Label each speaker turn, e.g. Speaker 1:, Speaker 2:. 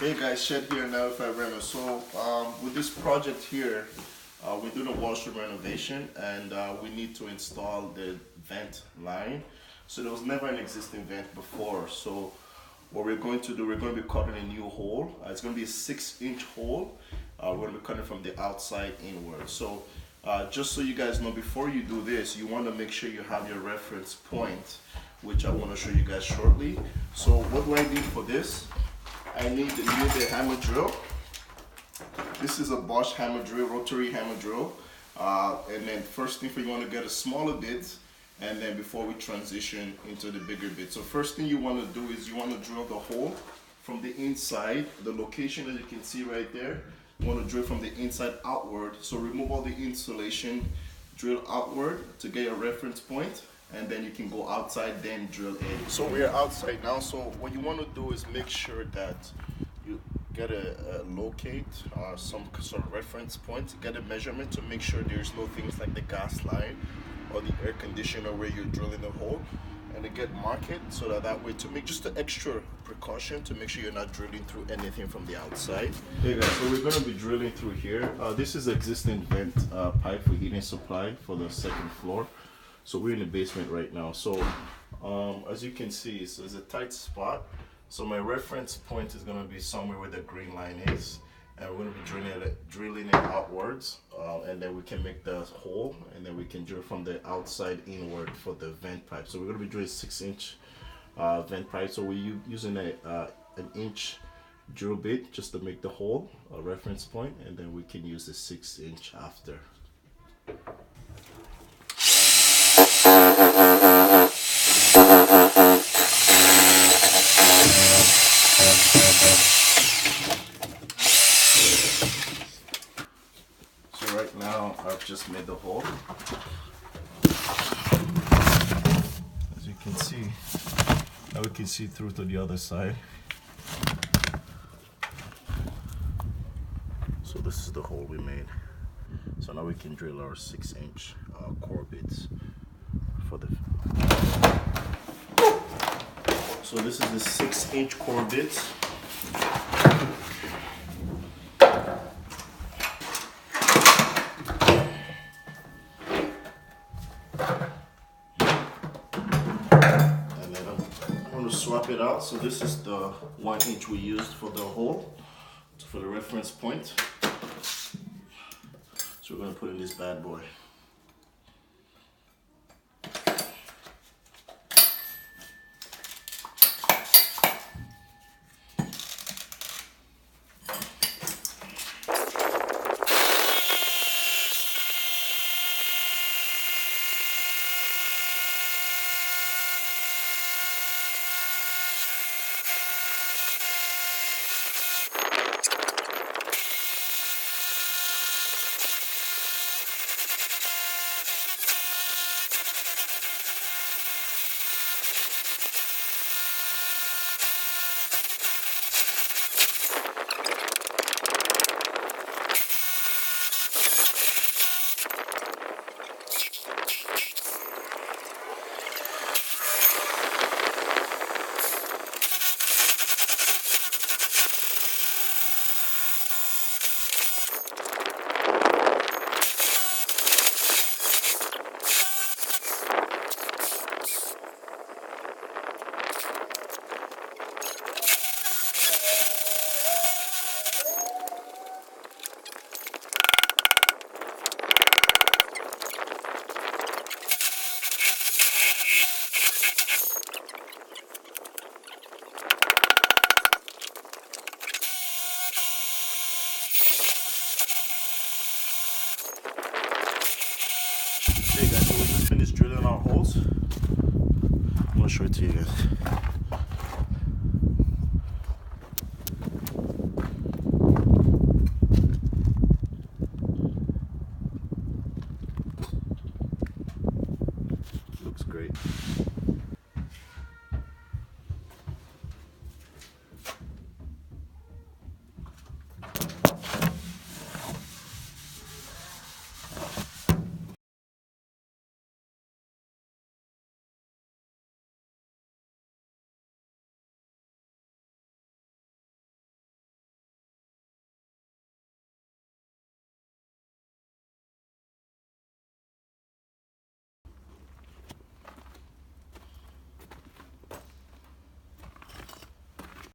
Speaker 1: Hey guys, Shed here now if I Reno. So with this project here, we're doing a washroom renovation and we need to install the vent line. So there was never an existing vent before. So what we're going to do, we're going to be cutting a new hole. It's going to be a 6-inch hole. We're going to be cutting from the outside inward. So just so you guys know, before you do this, you want to make sure you have your reference point, which I want to show you guys shortly. So what do I need for this? I need a hammer drill. This is a Bosch hammer drill, rotary hammer drill. And then first thing you want to get a smaller bit, and then before we transition into the bigger bit. So first thing you want to do is you want to drill the hole from the inside, the location that you can see right there. You want to drill from the inside outward. So remove all the insulation, drill outward to get your reference point. And then you can go outside, then drill in. So we are outside now. So what you want to do is make sure that you get a locate some sort of reference point, get a measurement to make sure there's no things like the gas line or the air conditioner where you're drilling the hole, and to get mark it so that way to make just an extra precaution to make sure you're not drilling through anything from the outside. Hey guys, so we're going to be drilling through here. This is existing vent pipe for heating supply for the second floor. So we're in the basement right now. So as you can see, so it's a tight spot. So my reference point is going to be somewhere where the green line is, and we're going to be drilling it outwards, and then we can make the hole, and then we can drill from the outside inward for the vent pipe. So we're going to be drilling 6-inch vent pipe. So we're using an inch drill bit just to make the hole, a reference point, and then we can use the 6-inch after. So right now I've just made the hole. As you can see, now we can see through to the other side. So this is the hole we made. So now we can drill our 6-inch core bits for the. So this is the 6-inch core bits. Swap it out. So this is the 1-inch we used for the hole, for the reference point. So we're going to put in this bad boy. Hey guys, so we just finished drilling our holes. I'm gonna show it to you guys.